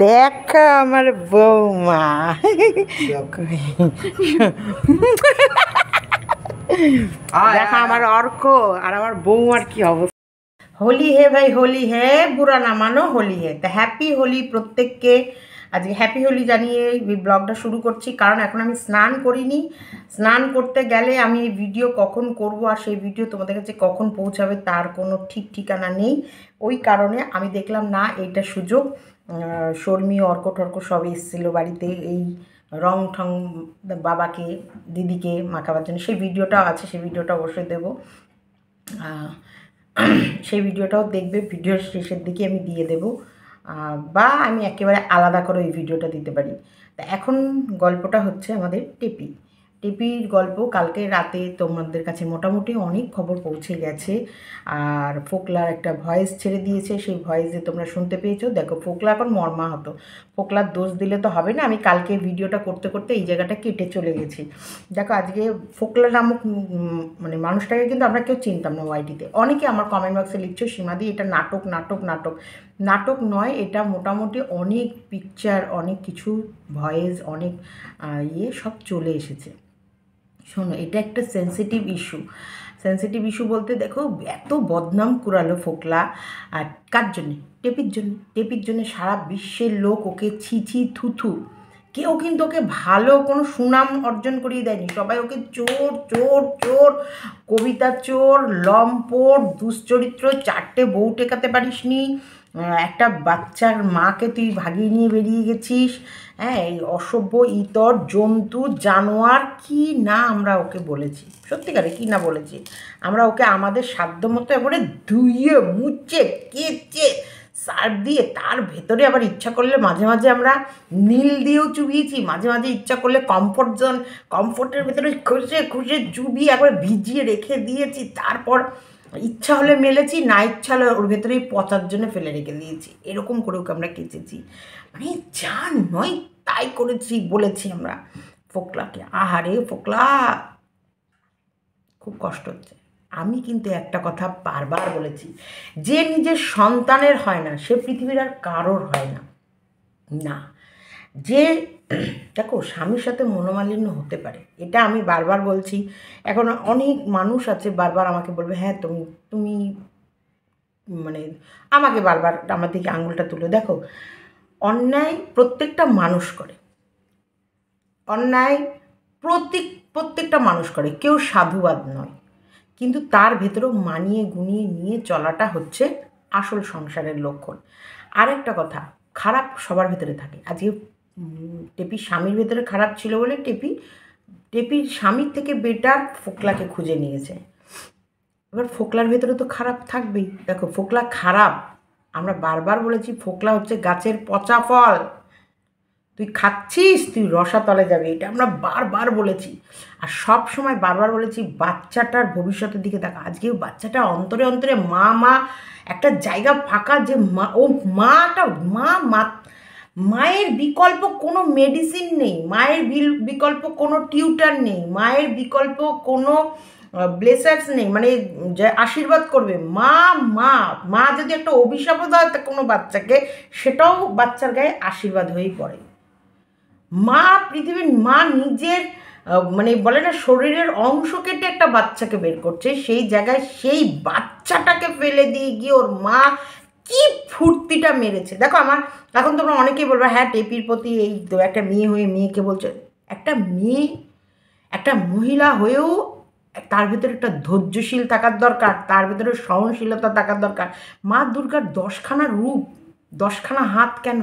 দেখো আমার বৌমা, দেখো আমার অর্ক আর আমার বৌমার কি অবস্থা। হোলি হে ভাই, হোলি হে, বুরা না মানো, হোলি হে। তা হ্যাপি হোলি প্রত্যেককে। আজকে হ্যাপি হোলি জানিয়ে এই ব্লগটা শুরু করছি, কারণ এখন আমি স্নান করিনি। স্নান করতে গেলে আমি এই ভিডিও কখন করব আর সেই ভিডিও তোমাদের কাছে কখন পৌঁছাবে তার কোনো ঠিক ঠিকানা নেই। ওই কারণে আমি দেখলাম না এইটা সুযোগ। শর্মী, অর্ক টর্ক সব এসেছিলো বাড়িতে এই রং ঠং বাবাকে দিদিকে মাখাবার জন্য। সেই ভিডিওটাও আছে, সেই ভিডিওটা অবশ্যই দেবো। সেই ভিডিওটাও দেখবে, ভিডিওর শেষের দিকে আমি দিয়ে দেব, বা আমি একেবারে আলাদা করে এই ভিডিওটা দিতে পারি। তা এখন গল্পটা হচ্ছে আমাদের টেপির গল্প। কালকে রাতে তোমাদের কাছে মোটামুটি অনেক খবর পৌঁছে গেছে, আর ফোকলার একটা ভয়েস ছেড়ে দিয়েছে, সেই ভয়েসে তোমরা শুনতে পেয়েছো। দেখো ফোকলা এখন মর্মাহত, ফোকলার দোষ দিলে তো হবে না। আমি কালকে ভিডিওটা করতে করতে এই জায়গাটা কেটে চলে গেছি। দেখো আজকে ফোকলা নামক মানে মানুষটাকে কিন্তু আমরা কেউ চিনতাম না ওয়াইটিতে। অনেকে আমার কমেন্ট বক্সে লিখছো সীমাদি এটা নাটক নাটক নাটক। নাটক নয়, এটা মোটামুটি অনেক পিকচার, অনেক কিছু ভয়েস, অনেক সব চলে এসেছে। শোনো, এটা একটা সেন্সিটিভ ইস্যু। সেন্সিটিভ ইস্যু বলতে দেখো এত বদনাম কুড়ালো ফোকলা, আর কার জন্যে? টেপির জন্যে সারা বিশ্বের লোক ওকে ছি ছি থুথু। কেউ কিন্তু ওকে ভালো কোনো সুনাম অর্জন করিয়ে দেয়নি। সবাই ওকে চোর চোর চোর, কবিতা চোর, লম্পট, দুশ্চরিত্র, 4টে বউ টেকাতে পারিসনি, একটা বাচ্চার মাকে তুই ভাগিয়ে নিয়ে বেরিয়ে গেছিস, হ্যাঁ, এই অসভ্য, ইতর, জন্তু, জানোয়ার, কি না আমরা ওকে বলেছি, সত্যিকারে কি না বলেছি আমরা ওকে। আমাদের সাধ্য মতো এবারে ধুইয়ে মুছে কেচে সার্ফ দিয়ে, তার ভেতরে আবার ইচ্ছা করলে মাঝে মাঝে আমরা নীল দিয়েও চুবিয়েছি, মাঝে মাঝে ইচ্ছা করলে কমফোর্টের ভেতরে খুঁজে খুঁজে চুবিয়ে একবার ভিজিয়ে রেখে দিয়েছি, তারপর ইচ্ছা হলে মেলেছি, না ইচ্ছা হলে ওর ভেতরেই পচার জন্য ফেলে রেখে দিয়েছি। এরকম করে ওকে আমরা কেচেছি, মানে যা নয় তাই করেছি বলেছি আমরা ফোকলাকে। আহারে ফোকলা, খুব কষ্ট হচ্ছে। আমি কিন্তু একটা কথা বারবার বলেছি, যে নিজের সন্তানের হয় না সে পৃথিবীর আর কারোর হয় না। না, যে দেখো স্বামীর সাথে মনোমালিন্য হতে পারে, এটা আমি বারবার বলছি। এখন অনেক মানুষ আছে বারবার আমাকে বলবে, হ্যাঁ তুমি মানে আমাকে বারবার আমার দিকে আঙুলটা তুলে। দেখো, অন্যায় প্রত্যেকটা মানুষ করে, অন্যায় প্রত্যেকটা মানুষ করে, কেউ সাধুবাদ নয়, কিন্তু তার ভেতরেও মানিয়ে গুনিয়ে নিয়ে চলাটা হচ্ছে আসল সংসারের লক্ষণ। আরেকটা কথা, খারাপ সবার ভেতরে থাকে। আজকে টেপির স্বামীর ভেতরে খারাপ ছিল বলে টেপির স্বামীর থেকে বেটার ফোকলাকে খুঁজে নিয়েছে। এবার ফোকলার ভেতরে তো খারাপ থাকবেই। দেখো ফোকলা খারাপ, আমরা বারবার বলেছি ফোকলা হচ্ছে গাছের পচা ফল, তুই খাচ্ছিস তুই রসাতলে যাবে, এটা আমরা বারবার বলেছি। আর সব সময় বারবার বলেছি বাচ্চাটার ভবিষ্যতের দিকে দেখা। আজকেও বাচ্চাটা অন্তরে অন্তরে মা একটা জায়গা ফাঁকা, যে মায়ের বিকল্প কোনো মেডিসিন নেই, মায়ের বিকল্প কোনো টিউটার নেই, মায়ের বিকল্প কোনো ব্লেসার্স নেই, মানে যে আশীর্বাদ করবে। মা যদি একটা অভিশাপও দেয় কোনো বাচ্চাকে, সেটাও বাচ্চার গায়ে আশীর্বাদ হয়েই পড়ে। মা, পৃথিবীর মা নিজের মানে বলে না শরীরের অংশ কেটে একটা বাচ্চাকে বের করছে, সেই জায়গায় সেই বাচ্চাটাকে ফেলে দিয়ে গিয়ে ওর মা কি ফুর্তিটা মেরেছে। দেখো আমার এখন তোমরা অনেকেই বলবে, হ্যাঁ টেপির প্রতি এই তো একটা মেয়ে হয়ে মেয়েকে বলছে। একটা মেয়ে, একটা মহিলা হয়েও তার ভিতরে একটা ধৈর্যশীল থাকার দরকার, তার ভিতরে সহনশীলতা থাকার দরকার। মা দুর্গার 10খানা রূপ, 10খানা হাত কেন?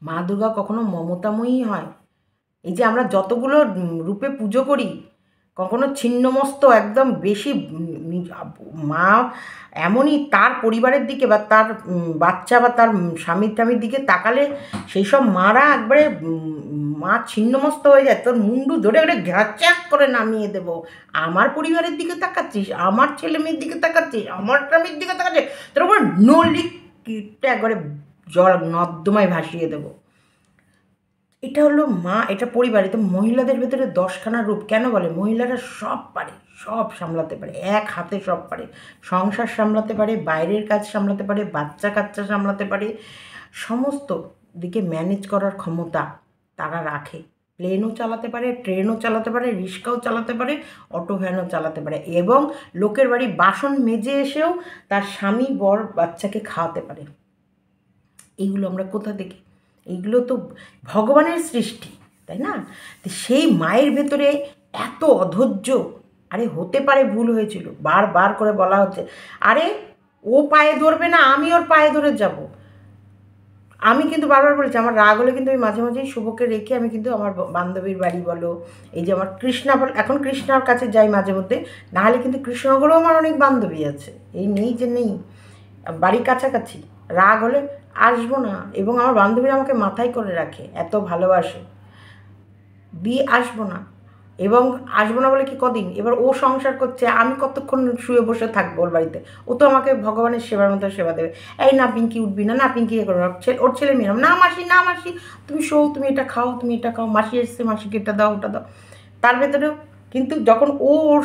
মা দুর্গা কখনো মমতাময়ী হয়? এই যে আমরা যতগুলো রূপে পুজো করি, কখনো ছিন্নমস্ত একদম বেশি মা এমনই তার পরিবারের দিকে বা তার বাচ্চা বা তার স্বামীর দিকে তাকালে সেই সব মারা একবারে মা ছিন্নমস্ত হয়ে যায়, তোর মুন্ডু ধরে ধরে ঘ্যাচাক করে নামিয়ে দেবো। আমার পরিবারের দিকে তাকাচ্ছিস, আমার ছেলে মেয়ের দিকে তাকাচ্ছিস, আমার স্বামীর দিকে তাকাচ্ছিস, তোর উপরে নলিটা একবারে জল নর্দমায় ভাসিয়ে দেবো। এটা হলো মা, এটা পরিবারে। তো মহিলাদের ভেতরে 10খানা রূপ কেন বলে? মহিলারা সব পারে, সব সামলাতে পারে, এক হাতে সব পারে। সংসার সামলাতে পারে, বাইরের কাজ সামলাতে পারে, বাচ্চা কাচ্চা সামলাতে পারে, সমস্ত দিকে ম্যানেজ করার ক্ষমতা তারা রাখে। প্লেনও চালাতে পারে, ট্রেনও চালাতে পারে, রিক্সাও চালাতে পারে, অটো ভ্যানও চালাতে পারে, এবং লোকের বাড়ি বাসন মেজে এসেও তার স্বামী বর বাচ্চাকে খাওয়াতে পারে। এইগুলো আমরা কোথা থেকে? এইগুলো তো ভগবানের সৃষ্টি, তাই না? তো সেই মায়ের ভেতরে এত অধৈর্য, আরে হতে পারে ভুল হয়েছিল, বারবার করে বলা হচ্ছে, আরে ও পায়ে ধরবে না, আমি ওর পায়ে ধরে যাব। আমি কিন্তু বারবার বলেছি, আমার রাগ হলে কিন্তু আমি মাঝে মাঝেই শুভকে রেখে আমি কিন্তু আমার বান্ধবীর বাড়ি বলো, এই যে আমার কৃষ্ণা বল, এখন কৃষ্ণার কাছে যাই মাঝে মধ্যে, নাহলে কিন্তু কৃষ্ণনগরেও আমার অনেক বান্ধবী আছে, এই নেই যে নেই, বাড়ির কাছাকাছি। রাগ হলে আসবো না, এবং আমার বান্ধবীরা আমাকে মাথায় করে রাখে, এত ভালোবাসে, আসবো না। এবং আসবো না বলে কি কদিন, এবার ও সংসার করছে, আমি কতক্ষণ শুয়ে বসে থাকবো ওর বাড়িতে? ও তো আমাকে ভগবানের সেবার মতো সেবা দেবে। এই না পিঙ্কি উঠবি না, না পিঙ্কি করবে না, ওর ছেলে মেয়ে না মাসি, না মাসি তুমি শো, তুমি এটা খাও, তুমি এটা খাও, মাসি এসছে মাসিকে এটা দাও ওটা দাও। তার ভেতরেও কিন্তু যখন ও ওর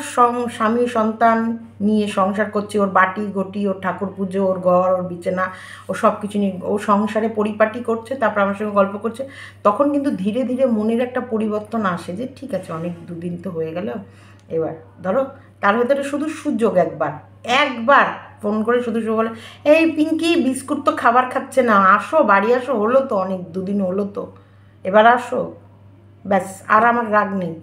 স্বামী সন্তান নিয়ে সংসার করছে, ওর বাটি ঘটি, ওর ঠাকুর পুজো, ওর ঘর, ওর বিছানা, ও সব কিছু নিয়ে ও সংসারে পরিপাটি করছে, তারপর আমার সঙ্গে গল্প করছে, তখন কিন্তু ধীরে ধীরে মনের একটা পরিবর্তন আসে যে ঠিক আছে, অনেক দুদিন তো হয়ে গেল, এবার ধরো তার ভেতরে শুধু সুযোগ একবার ফোন করে শুধু শুধু বলে, এই পিঙ্কি বিস্কুট তো খাবার খাচ্ছে না, আসো বাড়ি আসো, হলো তো অনেক দুদিন হলো তো, এবার আসো, ব্যাস। আর আমার রাগ নেই,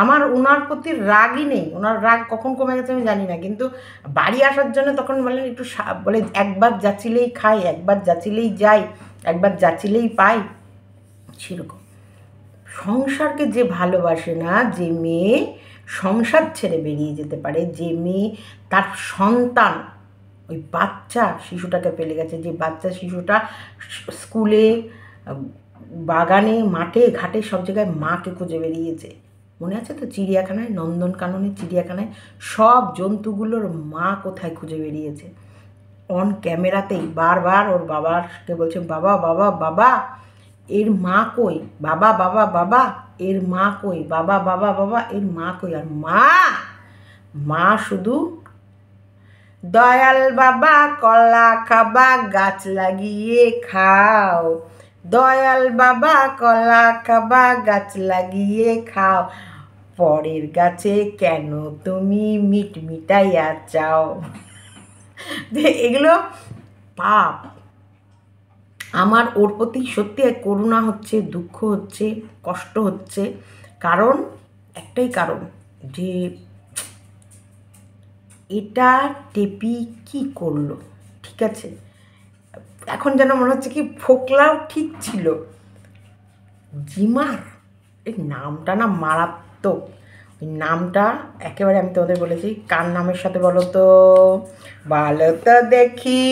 আমার ওনার প্রতি রাগই নেই, ওনার রাগ কখন কমে গেছে আমি জানি না, কিন্তু বাড়ি আসার জন্য তখন বলেন একটু বলে একবার যাচিলেই খাই, একবার যাচিলেই যাই, একবার যাচিলেই পাই, সেরকম। সংসারকে যে ভালোবাসে না, যে মেয়ে সংসার ছেড়ে বেরিয়ে যেতে পারে, যে মেয়ে তার সন্তান, ওই বাচ্চা শিশুটাকে ফেলে গেছে, যে বাচ্চা শিশুটা স্কুলে, বাগানে, মাঠে ঘাটে সব জায়গায় মাকে খুঁজে বেরিয়েছে, মনে আছে তো চিড়িয়াখানায়, নন্দনকাননের চিড়িয়াখানায় সব জন্তুগুলোর মা কোথায় খুঁজে বেরিয়েছে, অন ক্যামেরাতেই বারবার ওর বাবাকে বলছে, বাবা বাবা বাবা এর মা কই, বাবা বাবা বাবা এর মা কই, বাবা বাবা বাবা এর মা কই। আর মা শুধু দয়াল বাবা কলা খাবা গাছ লাগিয়ে খাও, দয়াল বাবা কলা খাবা গাছ লাগিয়ে খাও, পরের গাছে কেন তুমি মিট মিটাইয়া চাও। এগুলো পাপ। আমার ওর প্রতি সত্যি করুণা হচ্ছে, দুঃখ হচ্ছে, কষ্ট হচ্ছে, কারণ একটাই কারণ, যে এটা টেপি কি করলো, ঠিক আছে, এখন যেন মনে হচ্ছে কি ফোকলাও ঠিক ছিল, জিমার এই নামটা না মারাত্মক, ওই নামটা একেবারে, আমি তোমাদের বলেছি কার নামের সাথে বলো তো, বলো তো দেখি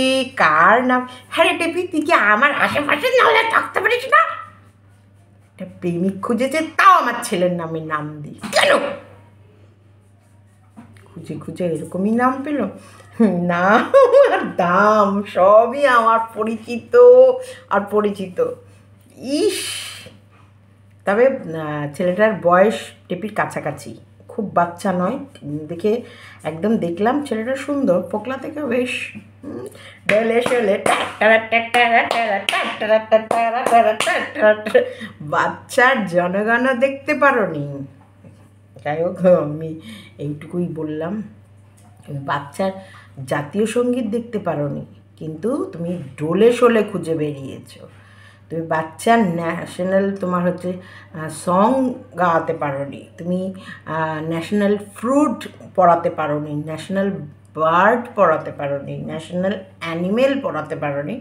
কার নাম। হ্যাঁ রে টেপি, তুই কি আমার আশেপাশে নাহলে থাকতে পারিস না? একটা প্রেমিক খুঁজেছে, তাও আমার ছেলের নামের নাম দিই কেন? খুঁজে খুঁজে এরকমই নাম পেল, নাম আর দাম সবই আমার পরিচিত আর পরিচিত। ইস, তবে ছেলেটার বয়স টেপির কাছাকাছি, খুব বাচ্চা নয়, দেখে একদম দেখলাম ছেলেটা সুন্দর, পোকলা থেকে বেশ ডলে শলে বাচ্চার জনগণ দেখতে পারো নি। যাই হোক, আমি এইটুকুই বললাম, বাচ্চার জাতীয় সঙ্গীত দেখতে পারো নি, কিন্তু তুমি ডোলে শোলে খুঁজে বেরিয়েছো, তুমি বাচ্চার ন্যাশনাল তোমার হচ্ছে সং গাওয়াতে পারো নি, তুমি ন্যাশনাল ফ্রুট পড়াতে পারো নি, ন্যাশনাল বার্ড পড়াতে পারো নি, ন্যাশনাল অ্যানিমেল পড়াতে পারো নি,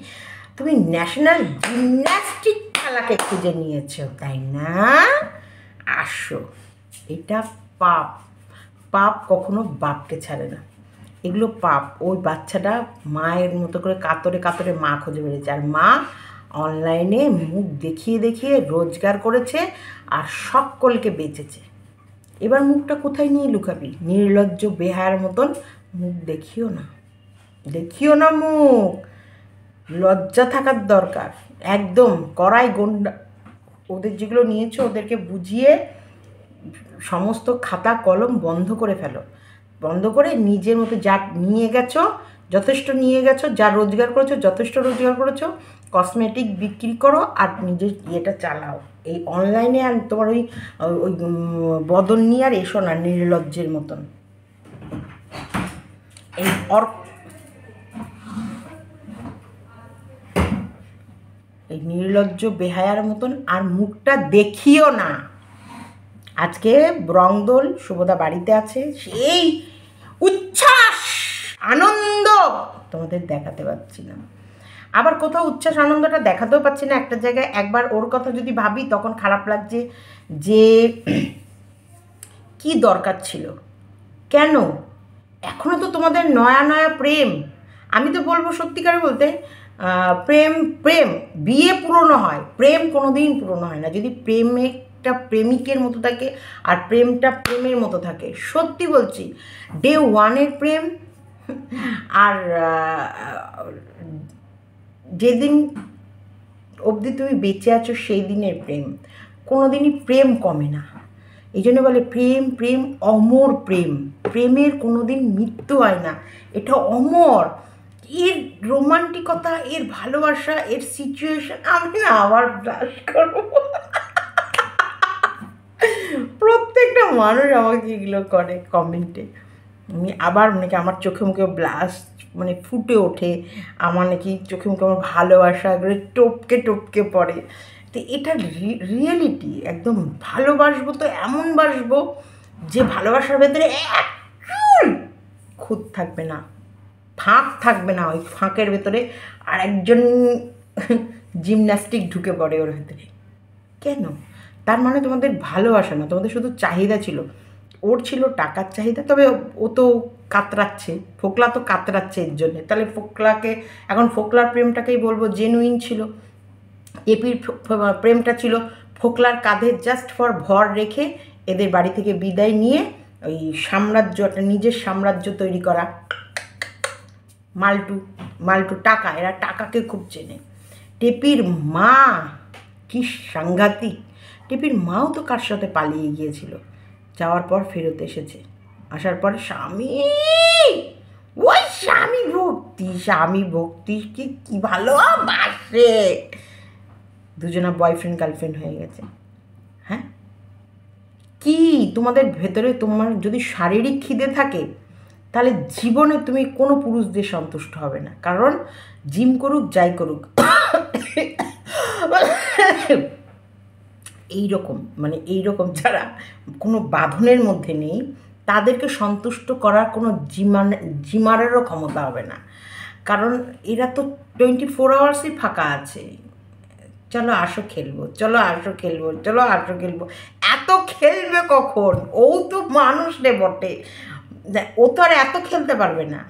তুমি ন্যাশনাল জিমন্যাস্টিক খেলাকে খুঁজে নিয়েছো, তাই না? আসো, এটা পাপ, পাপ কখনো বাপকে ছাড়ে না, এগুলো পাপ। ওই বাচ্চাটা মায়ের মতো করে কাতরে কাতরে মা খুঁজে বেরিয়েছে, আর মা অনলাইনে মুখ দেখিয়ে দেখিয়ে রোজগার করেছে আর সকলকে বেচেছে। এবার মুখটা কোথায় নিয়ে লুকাবি? নির্লজ্জ বেহায়ার মতন মুখ দেখিও না, দেখিও না মুখ, লজ্জা থাকার দরকার একদম। কড়াই গন্ডা ওদের যেগুলো নিয়েছো ওদেরকে বুঝিয়ে সমস্ত খাতা কলম বন্ধ করে ফেলো, বন্ধ করে নিজের মতো যা নিয়ে গেছো যথেষ্ট নিয়ে গেছো, যা রোজগার করেছো যথেষ্ট রোজগার করেছো, কসমেটিক বিক্রি করো আর নিজের ইয়েটা চালাও। এই অনলাইনে আর তোমার ওই ওই বদল নিয়ে আর এসো না নির্লজ্জের মতন। এই এই নির্লজ্জ বেহায়ার মতন আর মুখটা দেখিও না। আজকে রংদোল, শুভদা বাড়িতে আছে, সেই উচ্ছ্বাস আনন্দ তোমাদের দেখাতে পারছি না। আবার কোথাও উচ্ছ্বাস আনন্দটা দেখাতেও পাচ্ছি না। একটা জায়গায় একবার ওর কথা যদি ভাবি তখন খারাপ লাগছে যে কি দরকার ছিল, কেন এখনও তো তোমাদের নয়া নয়া প্রেম। আমি তো বলবো সত্যিকারে বলতে, প্রেম প্রেম বিয়ে পুরনো হয়, প্রেম কোনো দিন পুরনো হয় না যদি প্রেমটা প্রেমিকের মতো থাকে আর প্রেমটা প্রেমের মতো থাকে। সত্যি বলছি, ডে ওয়ানের প্রেম আর যেদিন অবধি তুমি বেঁচে আছো সেই দিনের প্রেম, কোনো দিনই প্রেম কমে না। এই জন্য বলে প্রেম প্রেম অমর প্রেম, প্রেমের কোনো দিন মৃত্যু হয় না, এটা অমর। এর রোমান্টিকতা, এর ভালোবাসা, এর সিচুয়েশন, আমি না আবার ব্লাশ করবো। প্রত্যেকটা মানুষ আমাকে এগুলো করে কমেন্টে, আমি আবার নাকি আমার চোখে মুখে ব্লাশ মানে ফুটে ওঠে, আমার নাকি চোখে মুখে আমার ভালোবাসা এগুলো টপকে টপকে পড়ে। তো এটা রিয়েলিটি, একদম ভালোবাসবো তো এমন বাসবো যে ভালোবাসার ভেতরে এক খুঁত থাকবে না, ফাঁক থাকবে না, ওই ফাঁকের ভেতরে আর একজন জিমন্যাস্টিক ঢুকে পড়ে ওর ভেতরে। কেন? তার মানে তোমাদের ভালোবাসা না, তোমাদের শুধু চাহিদা ছিল। ওর ছিল টাকার চাহিদা, তবে ও তো কাতরাচ্ছে, ফোকলা তো কাতরাচ্ছে এর জন্যে। তাহলে ফোকলাকে এখন ফোকলার প্রেমটাকেই বলবো জেনুইন ছিল। এপির প্রেমটা ছিল ফোকলার কাঁধে জাস্ট ফর ভর রেখে এদের বাড়ি থেকে বিদায় নিয়ে ওই সাম্রাজ্য, একটা নিজের সাম্রাজ্য তৈরি করা। মাল্টু মাল্টু টাকা, এরা টাকাকে খুব চেনে। টেপির মা কি সাংঘাতিক, টেপির মাও তো কার সাথে পালিয়ে গিয়েছিল, যাওয়ার পর ফেরত এসেছে, আসার পর স্বামী, ওই স্বামী ভক্তি, স্বামী ভক্তি কি কি ভালোবাসে, দুজনা বয়ফ্রেন্ড গার্লফ্রেন্ড হয়ে গেছে। হ্যাঁ, কি তোমাদের ভেতরে তোমার যদি শারীরিক খিদে থাকে তাহলে জীবনে তুমি কোনো পুরুষ দিয়ে সন্তুষ্ট হবে না, কারণ জিম করুক যাই করুক এইরকম মানে এইরকম যারা কোনো বাঁধনের মধ্যে নেই তাদেরকে সন্তুষ্ট করার কোনো জিমারেরও ক্ষমতা হবে না, কারণ এরা তো 24 আওয়ার্সই ফাঁকা আছে। চলো আসো খেলবো, চলো আসো খেলবো, চলো আসো খেলবো, এত খেলবে কখন? ও তো মানুষ রে বটে, ও তো আর এত খেলতে পারবে না,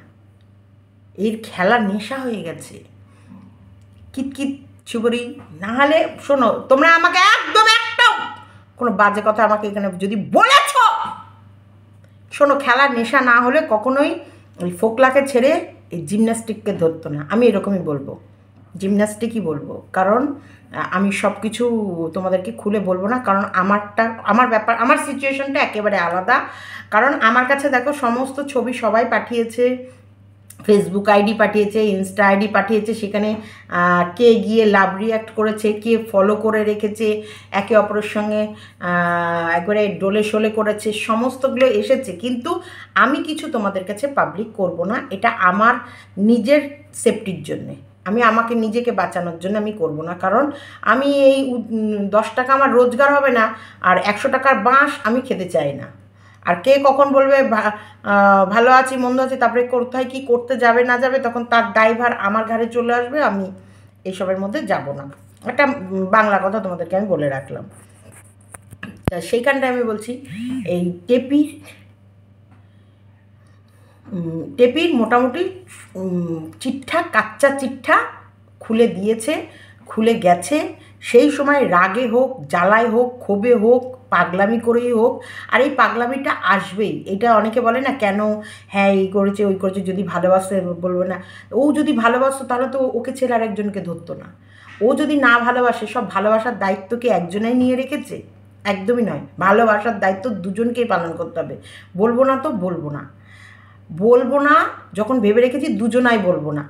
এর খেলা নেশা হয়ে গেছে। কিতকিত চুবরি না হলে শোনো, তোমরা আমাকে একদম একটাও কোনো বাজে কথা আমাকে এখানে যদি বলেছ, শোনো, খেলার নেশা না হলে কখনোই ওই ফোকলাকে ছেড়ে এই জিমন্যাস্টিককে ধরতো না। আমি এরকমই বলবো, জিমন্যাস্টিকই বলবো, কারণ আমি সব কিছু তোমাদেরকে খুলে বলবো না, কারণ আমার ব্যাপার, আমার সিচুয়েশনটা একেবারে আলাদা। কারণ আমার কাছে দেখো সমস্ত ছবি সবাই পাঠিয়েছে, ফেসবুক আইডি পাঠিয়েছে, ইনস্টা আইডি পাঠিয়েছে, সেখানে কে গিয়ে লাভ রিয়াক্ট করেছে, কে ফলো করে রেখেছে, একে অপরের সঙ্গে একবারে ডোলে শোলে করেছে, সমস্তগুলো এসেছে। কিন্তু আমি কিছু তোমাদের কাছে পাবলিক করব না, এটা আমার নিজের সেফটির জন্যে, আমি আমাকে নিজেকে বাঁচানোর জন্য আমি করব না, কারণ আমি এই 10 টাকা আমার রোজগার হবে না আর 100 টাকার বাঁশ আমি খেতে চাই না। আর কে কখন বলবে ভালো আছি মন্দ আছি, তারপরে কোথায় কী করতে যাবে না যাবে তখন তার দায়ভার আমার ঘাড়ে চলে আসবে, আমি এইসবের মধ্যে যাব না। একটা বাংলা কথা তোমাদেরকে আমি বলে রাখলাম। তা সেইখানটায় আমি বলছি এই টেপির মোটামুটি চিঠা, কাচ্চা চিঠা খুলে দিয়েছে, খুলে গেছে। সেই সময় রাগে হোক, জ্বালায় হোক, ক্ষোভে হোক, পাগলামি করেই হোক, আর এই পাগলামিটা আসবেই। এটা অনেকে বলে না কেন, হ্যাঁ এই করেছে ওই করেছে, যদি ভালোবাসে বলবে না। ও যদি ভালোবাসতো তাহলে তো ওকে ছেড়ে আর একজনকে ধরতো না। ও যদি না ভালোবাসে, সব ভালোবাসার দায়িত্ব কি একজনাই নিয়ে রেখেছে? একদমই নয়, ভালোবাসার দায়িত্ব দুজনকেই পালন করতে হবে। বলবো না তো বলবো না, বলবো না, যখন ভেবে রেখেছি দুজনাই বলবো না,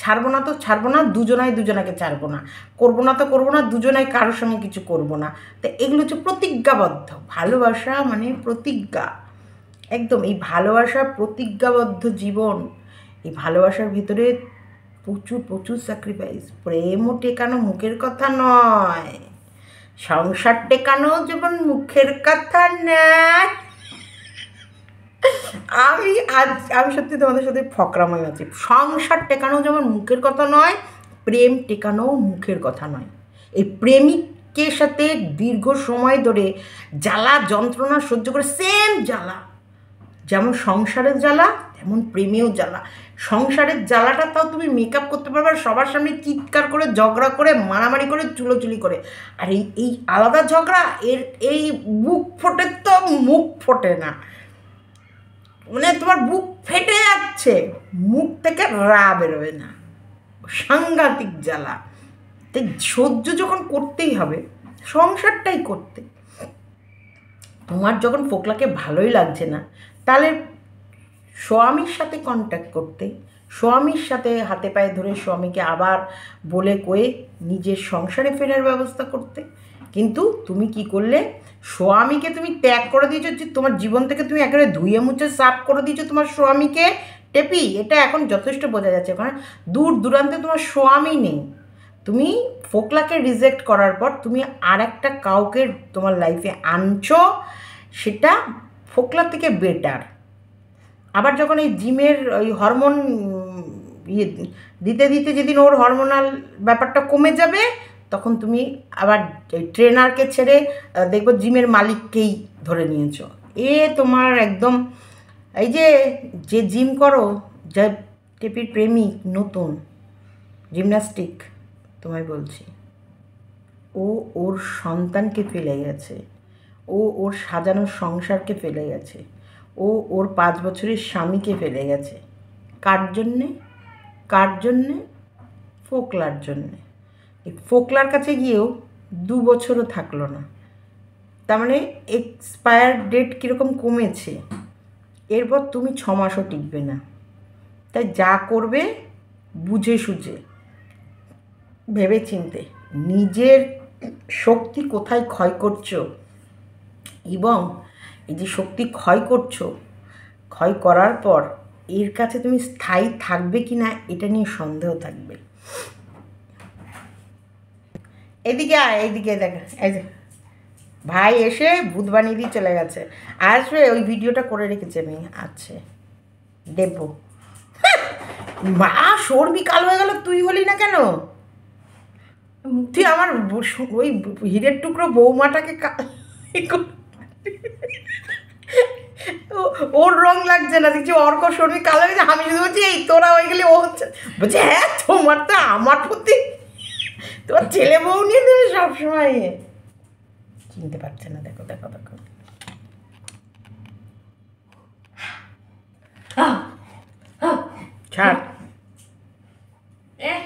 ছাড়বো না তো ছাড়বো না, দুজনাই দুজনাকে ছাড়বো না, করবো না তো করবো না, দুজনাই কারোর সঙ্গে কিছু করবো না। তো এগুলো হচ্ছে প্রতিজ্ঞাবদ্ধ। ভালোবাসা মানে প্রতিজ্ঞা, একদম এই ভালোবাসা প্রতিজ্ঞাবদ্ধ জীবন। এই ভালোবাসার ভিতরে প্রচুর প্রচুর স্যাক্রিফাইস। প্রেমও টেকানো মুখের কথা নয়, সংসার টেকানো যেমন মুখের কথা নয়। আমি সত্যি তোমাদের সাথে ফকরাময় আছি। সংসার টেকানো যেমন মুখের কথা নয়, প্রেম টেকানো মুখের কথা নয়। এই প্রেমিকের সাথে দীর্ঘ সময় ধরে জ্বালা যন্ত্রণা সহ্য করে, সেম জ্বালা, যেমন সংসারের জ্বালা তেমন প্রেমেও জ্বালা। সংসারের জ্বালাটা তাও তুমি মেকআপ করতে পারবে, আর সবার সামনে চিৎকার করে, ঝগড়া করে, মারামারি করে, চুলোচুলি করে। আর এই আলাদা ঝগড়া, এই বুক ফোটে তো মুখ ফোটে না, মানে তোমার বুক ফেটে যাচ্ছে, মুখ থেকে রা বেরোবে না, সাংঘাতিক জ্বালা। তাই সহ্য যখন করতেই হবে, সংসারটাই করতে, তোমার যখন ফোকলাকে ভালোই লাগছে না, তাহলে স্বামীর সাথে কন্ট্যাক্ট করতে, স্বামীর সাথে হাতে পায়ে ধরে স্বামীকে আবার বলে কয়ে নিজের সংসারে ফেরার ব্যবস্থা করতে। কিন্তু তুমি কি করলে, স্বামীকে তুমি ত্যাগ করে দিয়েছো, যে তোমার জীবন থেকে তুমি একেবারে ধুয়ে মুছে সাফ করে দিয়েছো তোমার স্বামীকে। টেপি, এটা এখন যথেষ্ট বোঝা যাচ্ছে, কারণ দূর দূরান্তে তোমার স্বামী নেই। তুমি ফোকলাকে রিজেক্ট করার পর তুমি আর একটা কাউকে তোমার লাইফে আনছো, সেটা ফোকলা থেকে বেটার। আবার যখন এই জিমের ওই হরমোন ইয়ে দিতে দিতে যেদিন ওর হরমোনাল ব্যাপারটা কমে যাবে, তখন তুমি আবার ট্রেনারকে ছেড়ে দেখবো জিমের মালিককেই ধরে নিয়েছো। এ তোমার একদম, এই যে জিম করো, যা টেপির প্রেমিক নতুন জিমন্যাস্টিক, তোমায় বলছি, ও ওর সন্তানকে ফেলে গেছে, ও ওর সাজানো সংসারকে ফেলে গেছে, ও ওর 5 বছরের স্বামীকে ফেলে গেছে। কার জন্যে? কার জন্যে? ফোকলার জন্যে। এই ফোকলার কাছে গিয়েও 2 বছরও থাকলো না, তার মানে এক্সপায়ার ডেট কীরকম কমেছে। এরপর তুমি 6 মাসও টিকবে না। তাই যা করবে বুঝে সুঝে, ভেবে চিনতে, নিজের শক্তি কোথায় ক্ষয় করছো, এবং এই যে শক্তি ক্ষয় করছো, ক্ষয় করার পর এর কাছে তুমি স্থায়ী থাকবে কি না, এটা নিয়ে সন্দেহ থাকবে। এদিকে আয়, এইদিকে দেখ, এই যে ভাই এসে ভূত বানিয়ে দিয়ে চলে গেছে, আসবে, ওই ভিডিওটা করে রেখেছি আমি, আছে দেবো। মা সর্বি কাল হয়ে গেল, তুই হলি না কেন? তুই আমার ওই হীরের টুকরো বৌমাটাকে ওর রং লাগছে না, দেখছি অর্ক শর্মী কালো হয়েছে। আমি শুধু বলছি এই তোরা হয়ে গেলে ও হচ্ছে, বলছে হ্যাঁ তোমার তো আমার প্রতি, তোমার ছেলে বউ নিয়ে তুমি সবসময় চিনতে পারছে না। দেখো দেখো দেখো, ছাড়,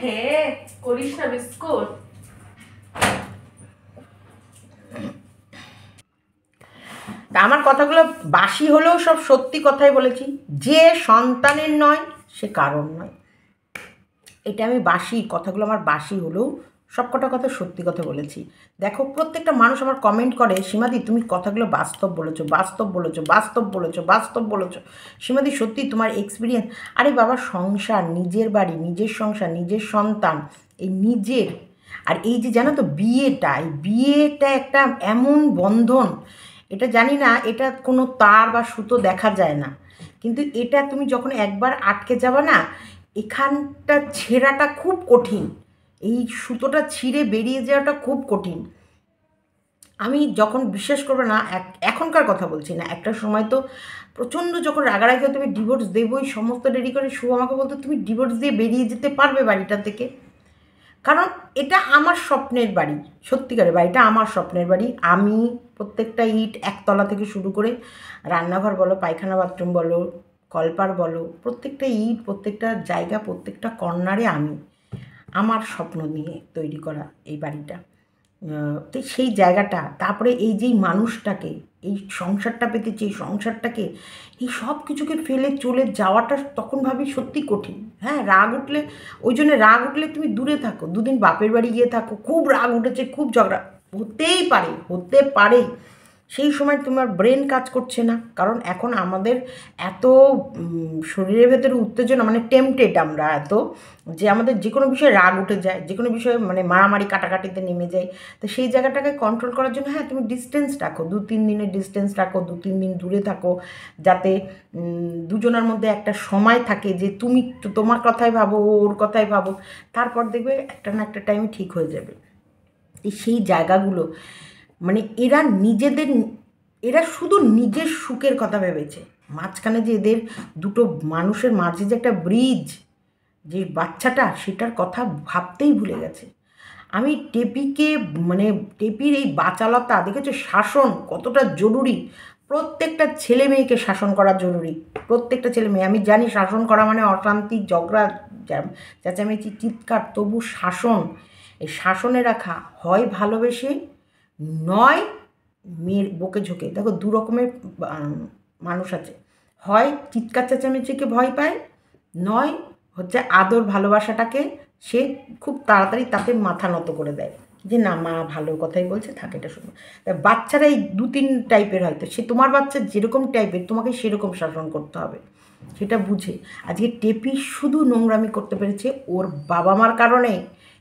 হে করিস না বিস্কুট। আমার কথাগুলো বাসি হলেও সব সত্যি কথাই বলেছি। যে সন্তানের নয় সে কারণ নয়, এটা আমি বাসি কথাগুলো, আমার বাসি হলেও সব কটা কথা সত্যি কথা বলেছি। দেখো প্রত্যেকটা মানুষ আমার কমেন্ট করে, সীমাদি তুমি কথাগুলো বাস্তব বলেছো, বাস্তব বলেছো, বাস্তব বলেছো, বাস্তব বলেছো। সীমাদি সত্যি তোমার এক্সপিরিয়েন্স। আরে বাবা, সংসার, নিজের বাড়ি, নিজের সংসার, নিজের সন্তান, এই নিজের, আর এই যে জানো তো বিয়েটা, এই বিয়েটা একটা এমন বন্ধন, এটা জানি না, এটা কোনো তার বা সুতো দেখা যায় না, কিন্তু এটা তুমি যখন একবার আটকে যাবে না, এখানটা ছেঁড়াটা খুব কঠিন, এই সুতোটা ছিঁড়ে বেরিয়ে যাওয়াটা খুব কঠিন। আমি যখন বিশ্বাস করবে না, এখনকার কথা বলছি না, একটা সময় তো প্রচণ্ড যখন রাগারাগি হতো, তুমি ডিভোর্স দেবোই, সমস্ত রেডি করে শুভ আমাকে বলতো তুমি ডিভোর্স দিয়ে বেরিয়ে যেতে পারবে বাড়িটা থেকে, কারণ এটা আমার স্বপ্নের বাড়ি, সত্যিকারের বাড়িটা আমার স্বপ্নের বাড়ি। আমি প্রত্যেকটা ইট, একতলা থেকে শুরু করে রান্নাঘর বলো, পায়খানা বাথরুম বলো, কলপার বলো, প্রত্যেকটা ইট, প্রত্যেকটা জায়গা, প্রত্যেকটা কর্নারে আমি আমার স্বপ্ন নিয়ে তৈরি করা এই বাড়িটা। তো সেই জায়গাটা, তারপরে এই যেই মানুষটাকে এই সংসারটা পেতেছি, এই সংসারটাকে, এই সব কিছুকে ফেলে চলে যাওয়াটা তখন ভাবি সত্যি কঠিন। হ্যাঁ, রাগ উঠলে, ওই জন্য রাগ উঠলে তুমি দূরে থাকো, দুদিন বাপের বাড়ি গিয়ে থাকো, খুব রাগ উঠেছে, খুব ঝগড়া হতে পারে সেই সময় তোমার ব্রেন কাজ করছে না, কারণ এখন আমাদের এত শরীরের ভেতরে উত্তেজনা, মানে টেম্পটেড আমরা এত, যে আমাদের যে কোনো বিষয়ে রাগ উঠে যায়, যে কোনো বিষয়ে মানে মারামারি কাটাকাটিতে নেমে যায়। তো সেই জায়গাটাকে কন্ট্রোল করার জন্য হ্যাঁ, তুমি ডিস্টেন্স রাখো, 2-3 দিনের ডিস্টেন্স রাখো, 2-3 দিন দূরে থাকো, যাতে দুজনের মধ্যে একটা সময় থাকে যে তুমি তোমার কথাই ভাবো, ওর কথাই ভাবো, তারপর দেখবে একটা না একটা টাইমে ঠিক হয়ে যাবে। সেই জায়গাগুলো, মানে এরা শুধু নিজের সুখের কথা ভেবেছে, মাঝখানে যে এদের দুটো মানুষের মাঝে যে একটা ব্রিজ, যে বাচ্চাটা, সেটার কথা ভাবতেই ভুলে গেছে। আমি টেপিকে, মানে টেপির এই বাচালতা দেখেছো, শাসন কতটা জরুরি, প্রত্যেকটা ছেলে মেয়েকে শাসন করা জরুরি, প্রত্যেকটা ছেলে মেয়ে। আমি জানি শাসন করা মানে অশান্তি, ঝগড়া, চেঁচামেচি, চিৎকার, তবু শাসন, এই শাসনে রাখা হয় ভালোবেসে, নয় মেয়ের বকে ঝোঁকে। দেখো দু রকমের মানুষ আছে, হয় চিৎকার চেঁচামেচিকে ভয় পায়, নয় হচ্ছে আদর ভালোবাসাটাকে সে খুব তাড়াতাড়ি তাতে মাথা নত করে দেয়, যে না মা ভালো কথাই বলছে, থাকে এটা শুনো। বাচ্চারা এই 2-3 টাইপের, হয়তো সে তোমার বাচ্চা যেরকম টাইপের তোমাকে সেরকম শাসন করতে হবে, সেটা বুঝে। আজকে টেপি শুধু নোংরামি করতে পেরেছে ওর বাবা মার কারণে।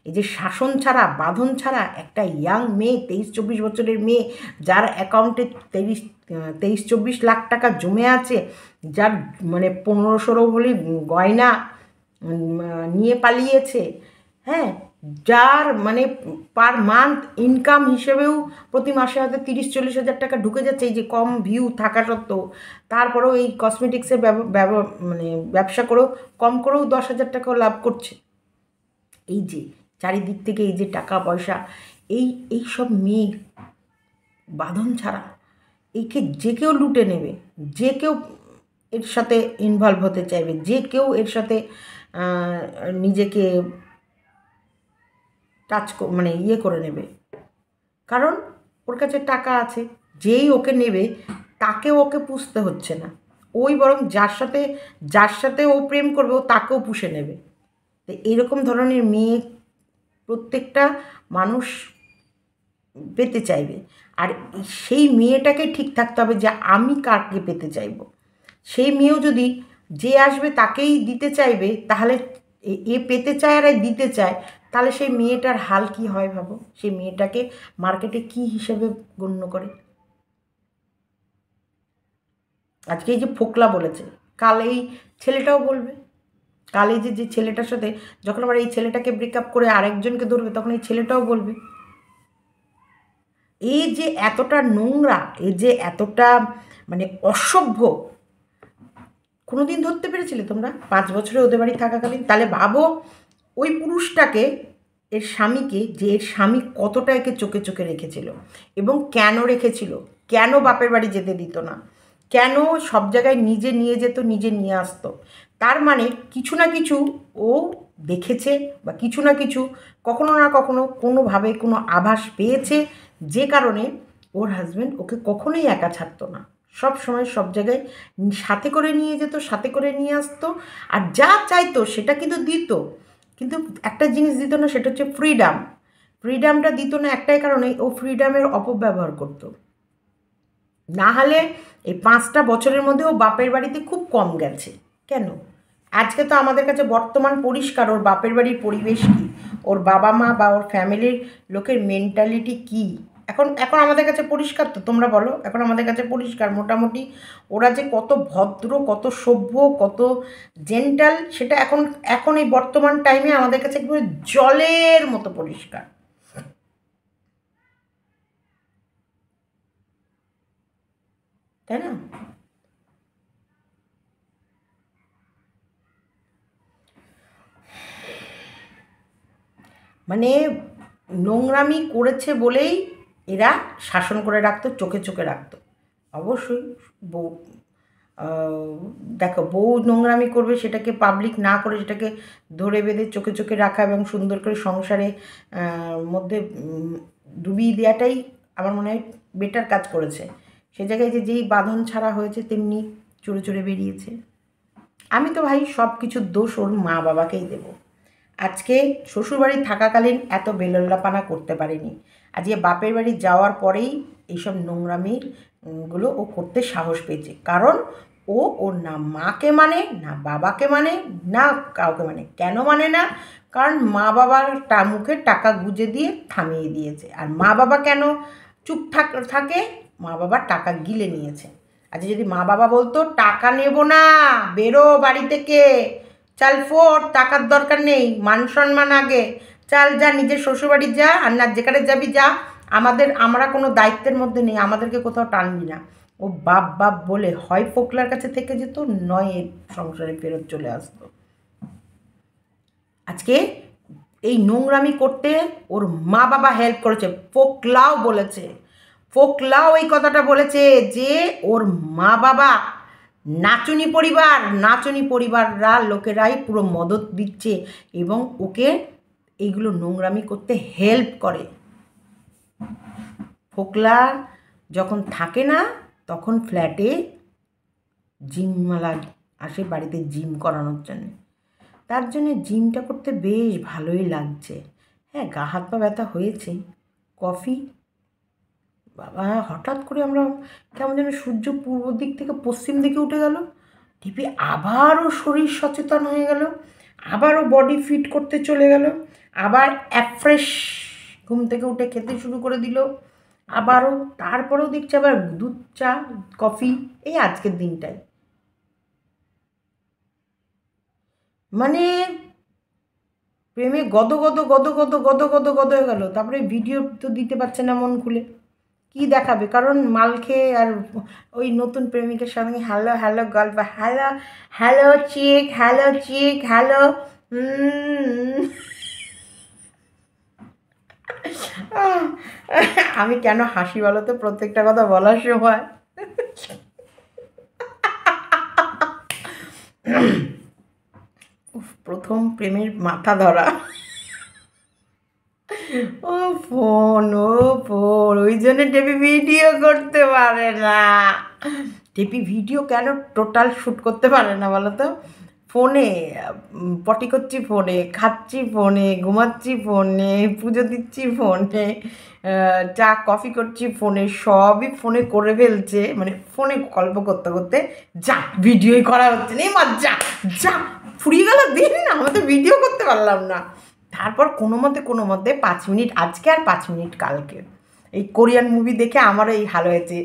এই যে শাসন ছাড়া, বাঁধন ছাড়া একটা ইয়াং মেয়ে, 23-24 বছরের মেয়ে, যার অ্যাকাউন্টে 23-24 লাখ টাকা জমে আছে, যার মানে 15-16 ভরি গয়না নিয়ে পালিয়েছে, হ্যাঁ, যার মানে পার মান্থ ইনকাম হিসেবেও প্রতি মাসে হয়তো 30-40 হাজার টাকা ঢুকে যাচ্ছে, এই যে কম ভিউ থাকা সত্ত্বেও, তারপরেও এই কসমেটিক্সের মানে ব্যবসা করেও কম করেও 10,000 টাকাও লাভ করছে। এই যে চারিদিক থেকে এই যে টাকা পয়সা, এই সব মেয়ের বাঁধন ছাড়া একে যে কেউ লুটে নেবে, যে কেউ এর সাথে ইনভলভ হতে চাইবে, যে কেউ এর সাথে নিজেকে মানে ইয়ে করে নেবে, কারণ ওর কাছে টাকা আছে। যেই ওকে নেবে তাকেও ওকে পুষতে হচ্ছে না, ওই বরং যার সাথে ও প্রেম করবে ও তাকেও পুষে নেবে। তো এইরকম ধরনের মেয়ে প্রত্যেকটা মানুষ পেতে চাইবে, আর সেই মেয়েটাকে ঠিক থাকতে হবে যে আমি কাকে পেতে চাইব। সেই মেয়েও যদি যে আসবে তাকেই দিতে চাইবে, তাহলে এ পেতে চায় আর দিতে চায়, তাহলে সেই মেয়েটার হাল কি হয় ভাবো, সেই মেয়েটাকে মার্কেটে কি হিসেবে গণ্য করে। আজকে এই যে ফোকলা বলেছে, কাল এই ছেলেটাও বলবে, কাল এই যে ছেলেটার সাথে যখন আবার এই ছেলেটাকে ব্রেকআপ করে আরেকজনকে ধরবে, তখন এই ছেলেটাও বলবে। এই যে এতটা নোংরা, এই যে এতটা মানে অসভ্য, কোনোদিন ধরতে পেরেছিলে তোমরা 5 বছরে ওদের বাড়ি থাকাকালীন? তাহলে ভাবো ওই পুরুষটাকে, এর স্বামীকে, যে এর স্বামী কতটা একে চোখে চোখে রেখেছিল, এবং কেন রেখেছিল, কেন বাপের বাড়ি যেতে দিত না, কেন সব জায়গায় নিজে নিয়ে যেত, নিজে নিয়ে আসতো। তার মানে কিছু না কিছু ও দেখেছে, বা কিছু না কিছু কখনো না কখনো কোনোভাবে কোনো আভাস পেয়েছে, যে কারণে ওর হাজব্যান্ড ওকে কখনোই একা ছাড়তো না, সব সময় সব জায়গায় সাথে করে নিয়ে যেত, সাথে করে নিয়ে আসতো, আর যা চাইতো সেটা কিন্তু দিত। কিন্তু একটা জিনিস দিত না, সেটা হচ্ছে ফ্রিডাম। ফ্রিডামটা দিত না একটাই কারণে, ও ফ্রিডামের অপব্যবহার করতো। না হলে এই 5টা বছরের মধ্যে ও বাপের বাড়িতে খুব কম গেছে। কেন? আজকে তো আমাদের কাছে বর্তমান পরিষ্কার ওর বাপের বাড়ির পরিবেশ কী, ওর বাবা মা বা ওর ফ্যামিলির লোকের মেন্টালিটি কী, এখন এখন আমাদের কাছে পরিষ্কার। তো তোমরা বলো, এখন আমাদের কাছে পরিষ্কার মোটামুটি। ওরা যে কত ভদ্র, কত সভ্য, কত জেন্টাল, সেটা এখন এখন এই বর্তমান টাইমে আমাদের কাছে একবারে জলের মতো পরিষ্কার, তাই না? মানে নোংরামি করেছে বলেই এরা শাসন করে রাখতো, চোখে চোখে রাখতো। অবশ্যই বউ, দেখো বউ নোংরামি করবে, সেটাকে পাবলিক না করে সেটাকে ধরে বেঁধে চোখে চোখে রাখা এবং সুন্দর করে সংসারে মধ্যে ডুবিয়ে দেওয়াটাই আমার মনে হয় বেটার কাজ করেছে। সে জায়গায় যে যেই বাঁধন ছাড়া হয়েছে তেমনি চড়ে চড়ে বেরিয়েছে। আমি তো ভাই সব কিছুর দোষ ওর মা বাবাকেই দেব। আজকে শ্বশুরবাড়ি থাকাকালীন এত বেলল্লাপানা করতে পারেনি, আজকে বাপের বাড়ি যাওয়ার পরেই এইসব নোংরামির গুলো ও করতে সাহস পেয়েছে। কারণ ও ওর না মাকে মানে, না বাবাকে মানে, না কাউকে মানে। কেন মানে না? কারণ মা বাবার মুখে টাকা গুঁজে দিয়ে থামিয়ে দিয়েছে। আর মা বাবা কেন চুপ থাকে? মা বাবা টাকা গিলে নিয়েছে। আজ যদি মা বাবা বলতো টাকা নেব না, বেরো বাড়ি থেকে, চাল ফোট, টাকার দরকার নেই, মান সম্মান আগে, চাল যা নিজের শ্বশুরবাড়ি যা, আর না যেখানে যাবি যা, আমরা কোনো দায়িত্বের মধ্যে নেই, আমাদেরকে কোথাও টানবি না। ও বাপ বাপ বলে হয় ফোকলার কাছে থেকে যেত, নয় এর সংসারে ফেরত চলে আসতো। আজকে এই নোংরামি করতে ওর মা বাবা হেল্প করেছে। ফোকলাও বলেছে, ফোকলাও এই কথাটা বলেছে যে ওর মা বাবা নাচুনি পরিবাররা লোকেরাই পুরো মদত দিচ্ছে এবং ওকে এইগুলো নোংরামি করতে হেল্প করে। ফোকলা যখন থাকে না তখন ফ্ল্যাটে জিমওয়ালা আসে বাড়িতে জিম করানোর জন্য, তার জন্যে জিমটা করতে বেশ ভালোই লাগছে। হ্যাঁ, গা হাত পা ব্যথা হয়েছে। কফি, বাবা হঠাৎ করে আমরা কেমন যেন সূর্য পূর্ব দিক থেকে পশ্চিম দিকে উঠে গেল, টিপি আবারও শরীর সচেতন হয়ে গেল, আবারও বডি ফিট করতে চলে গেল, আবার অ্যাফ্রেশ ঘুম থেকে উঠে খেতে শুরু করে দিল, আবারও তারপরেও দেখছি আবার দুধ চা কফি, এই আজকের দিনটাই মানে প্রেমে গদ গদ গদ গদ গদ গদ গদ হয়ে গেল। তারপরে ভিডিও তো দিতে পারছে না মন খুলে, কি দেখাবে? কারণ মাল খেয়ে আর ওই নতুন প্রেমিকের সঙ্গে হ্যালো হ্যালো গল্প, হ্যালো হ্যালো চিক, হ্যালো চিক, হ্যালো। আমি কেন হাসি বলো তো প্রত্যেকটা কথা বলার সময়? প্রথম প্রেমের মাথা ধরা, ও ফোন ওই জন্য টেপি ভিডিও করতে পারে না। টেপি ভিডিও কেন টোটাল শ্যুট করতে পারে না বলো তো? ফোনে পটি করছি, ফোনে খাচ্ছি, ফোনে ঘুমাচ্ছি, ফোনে পুজো দিচ্ছি, ফোনে চা কফি করছি, ফোনে সবই ফোনে করে ফেলছে। মানে ফোনে গল্প করতে করতে যা ভিডিওই করা হচ্ছে না, মা যা যা ফুরিয়ে গেল দিন, আমরা তো ভিডিও করতে পারলাম না। তারপর কোনো মতে 5 মিনিট আজকে আর 5 মিনিট কালকে এই কোরিয়ান মুভি দেখে আমারও এই ভালো হয়েছে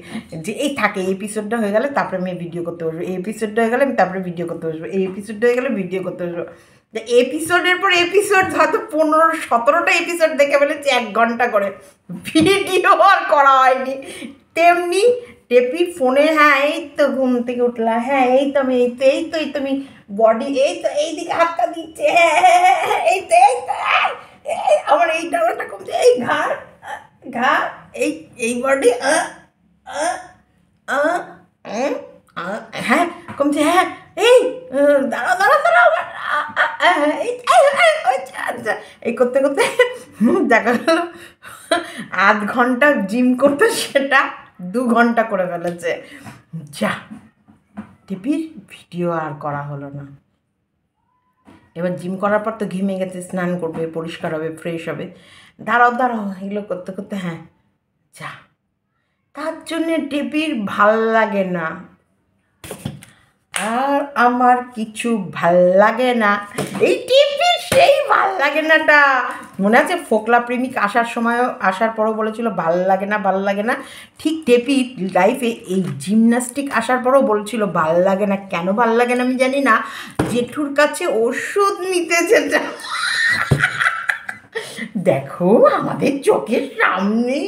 যে এই থাকে, এই এপিসোডটা হয়ে গেলে তারপরে আমি ভিডিও করতে বসবো, এই এপিসোডটা হয়ে গেলে আমি তারপরে ভিডিও করতে বসবো, এই এপিসোডটা হয়ে গেলে ভিডিও করতে বসবো। এপিসোডের পর এপিসোড হয়তো 15-17টা এপিসোড দেখে ফেলেছি 1 ঘন্টা করে, ভিডিও আর করা হয়নি। তেমনি টেপি ফোনে, হ্যাঁ এই তো ঘুম থেকে উঠলা, হ্যাঁ এই তো আমি এই তো আমি বডি এই তো এইদিকে হাতটা দিচ্ছে, হ্যাঁ এই তো আমার এইটা ওটা কমছে, এই ঘাড় এই বডি হ্যাঁ কমছে, হ্যাঁ এই দাঁড়াও এই করতে করতে দেখা গেল আধ ঘন্টা জিম করতে সেটা 2 ঘন্টা করে ফেলেছে। যা টিপির ভিডিও আর করা হলো না। এবার জিম করার পর তো ঘেমে গেছে, স্নান করবে, পরিষ্কার হবে, ফ্রেশ হবে, দাঁড়াও এগুলো করতে করতে হ্যাঁ যা। তার জন্যে টেপির ভাল লাগে না, আর আমার কিছু ভাল লাগে না। এই টিপির সেই ভাল লাগে নাটা মনে আছে? ফোকলা প্রেমিক আসার পরও বলেছিল ভাল লাগে না। ঠিক টেপির লাইফে এই জিমন্যাস্টিক আসার পরও বলছিল ভাল লাগে না। কেন ভাল লাগে না আমি জানি না, জেঠুর কাছে ওষুধ নিতে যেতে। দেখো আমাদের চোখের সামনে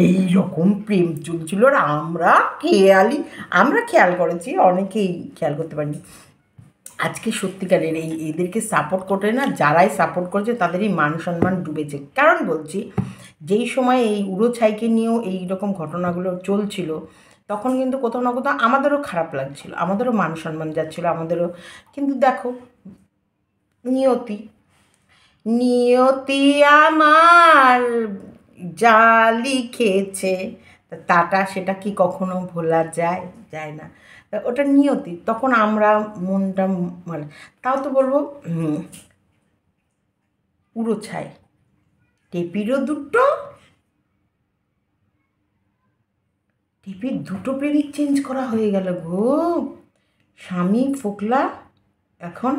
এই রকম প্রেম চলছিল, আর আমরা খেয়াল করেছি, অনেকেই খেয়াল করতে পারিনি। আজকে সত্যিকারের এদেরকে সাপোর্ট করে না, যারাই সাপোর্ট করেছে তাদেরই মান সম্মান ডুবেছে। কারণ বলছি, যেই সময় এই উড়োছাইকে নিয়েও এই রকম ঘটনাগুলো চলছিল, তখন কিন্তু কোথাও না কোথাও আমাদেরও খারাপ লাগছিল, আমাদেরও মান সম্মান যাচ্ছিলো, আমাদেরও। কিন্তু দেখো নিয়তি আমার যা লিখেছে তাটা সেটা কি কখনো ভোলা যায়? যায় না। ওটা নিয়তি। তখন আমরা মনটা মানে তাও তো বলবো পুরো ছাই। টেপিরও টেপির দুটো প্রেমিক চেঞ্জ করা হয়ে গেল গো। স্বামী ফোকলা, এখন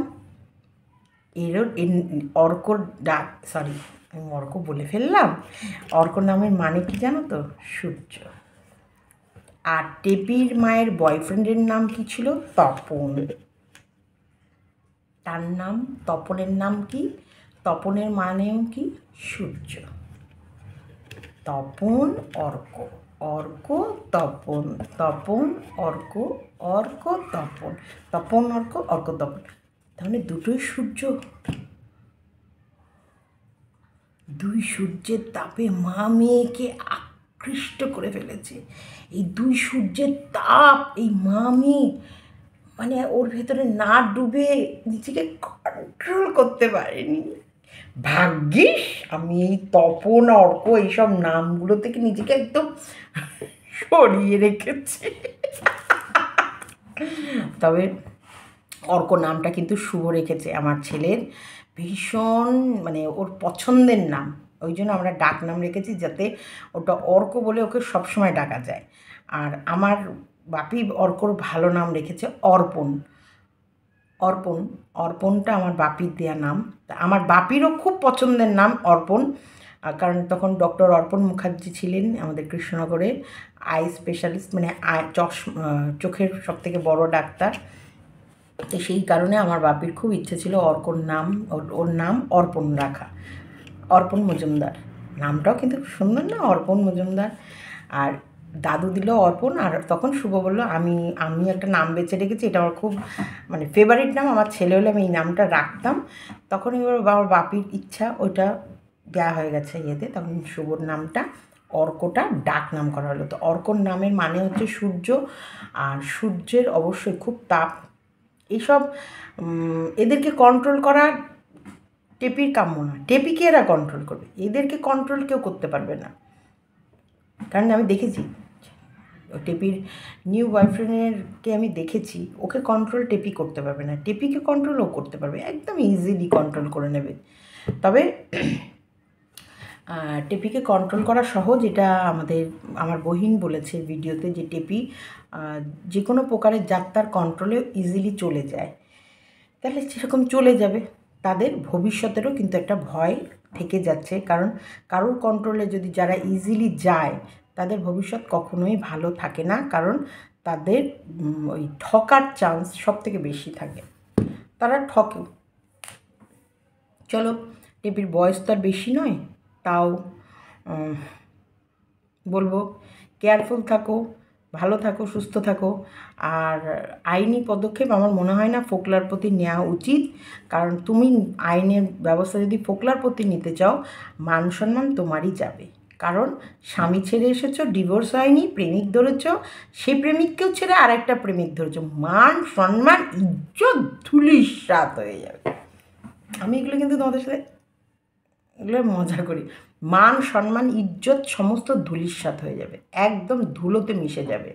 অর্কর ডাক, সরি আমি অর্ক বলে ফেললাম। অর্ক নামের মানে কি জানো তো? সূর্য। আর টেপির মায়ের বয়ফ্রেন্ডের নাম কি ছিল? তপন। তার নাম তপনের নাম কি? তপনের মানেও কি? সূর্য। তপন অর্ক, অর্ক তপন, তপন অর্ক, অর্ক তপন, তপন অর্ক, অর্ক তপন। তাহলে দুটোই সূর্য। দুই সূর্যের তাপে মা মেয়েকে আকৃষ্ট করে ফেলেছে। এই দুই সূর্যের তাপ, এই মা মেয়ে মানে ওর ভেতরে না ডুবে নিজেকে কন্ট্রোল করতে পারেনি। ভাগ্যিস আমি এই তপন অর্ক এইসব নামগুলো থেকে নিজেকে একদম সরিয়ে রেখেছি। তবে অর্ক নামটা কিন্তু শুভ রেখেছে আমার ছেলের, ভীষণ মানে ওর পছন্দের নাম। ওই জন্য আমরা ডাক নাম রেখেছি, যাতে ওটা অর্ক বলে ওকে সবসময় ডাকা যায়। আর আমার বাপি অর্কর ভালো নাম রেখেছে অর্পণ। অর্পণ, অর্পণটা আমার বাপির দেয়া নাম। আমার বাপিরও খুব পছন্দের নাম অর্পণ, কারণ তখন ডক্টর অর্পণ মুখার্জি ছিলেন আমাদের কৃষ্ণনগরে আই স্পেশালিস্ট, মানে চোখের সবথেকে বড় ডাক্তার। তো সেই কারণে আমার বাপির খুব ইচ্ছে ছিল অর্কর নাম, ওর নাম অর্পণ রাখা, অর্পণ মজুমদার। নামটাও কিন্তু খুব সুন্দর না, অর্পণ মজুমদার। আর দাদু দিল অর্পণ, আর তখন শুভ বলল আমি একটা নাম বেছে রেখেছি, এটা আমার খুব মানে ফেভারিট নাম, আমার ছেলে হলে আমি এই নামটা রাখতাম। তখন এবার আমার বাপির ইচ্ছা, ওইটা দেওয়া হয়ে গেছে ইয়েতে, তখন শুভর নামটা অর্কটা ডাক নাম করা হলো। তো অর্কর নামের মানে হচ্ছে সূর্য, আর সূর্যের অবশ্যই খুব তাপ। এইসব এদেরকে কন্ট্রোল করা টেপির কাম্য না। টেপিকে এরা কন্ট্রোল করবে, এদেরকে কন্ট্রোল কেউ করতে পারবে না। কারণ আমি দেখেছি টেপির নিউ বয়ফ্রেন্ডেরকে আমি দেখেছি, ওকে কন্ট্রোল টেপি করতে পারবে না, টেপিকে কন্ট্রোলও করতে পারবে, একদম ইজিলি কন্ট্রোল করে নেবে। তবে টেপিকে কন্ট্রোল করা সহজ, এটা আমার বহিন বলেছে ভিডিওতে, যে টেপি যে কোনো প্রকারের যাত্রার কন্ট্রোলে ইজিলি চলে যায়। তাহলে সেরকম চলে যাবে, তাদের ভবিষ্যতেরও কিন্তু একটা ভয় থেকে যাচ্ছে। কারণ কারোর কন্ট্রোলে যদি যারা ইজিলি যায়, তাদের ভবিষ্যৎ কখনোই ভালো থাকে না, কারণ তাদের ওই ঠকার চান্স সব থেকে বেশি থাকে, তারা ঠকে। চলো, টেপির বয়স তো আর বেশি নয়, তাও বলবো কেয়ারফুল থাকো, ভালো থাকো, সুস্থ থাকো। আর আইনি পদক্ষেপ আমার মনে হয় না ফোকলার প্রতি নেওয়া উচিত, কারণ তুমি আইনের ব্যবস্থা যদি ফোকলার প্রতি নিতে চাও, মান সম্মান তোমারই যাবে। কারণ স্বামী ছেড়ে এসেছো, ডিভোর্স হয়নি, প্রেমিক ধরেছ, সেই প্রেমিককেও ছেড়ে আরেকটা প্রেমিক ধরেছ, মান সম্মান ইজ্জত ধূলিসাৎ হয়ে যাবে। আমি এগুলো কিন্তু তোমাদের সাথে এগুলো মজা করি। মান সম্মান ইজ্জত সমস্ত ধূলিসাৎ হয়ে যাবে, একদম ধুলোতে মিশে যাবে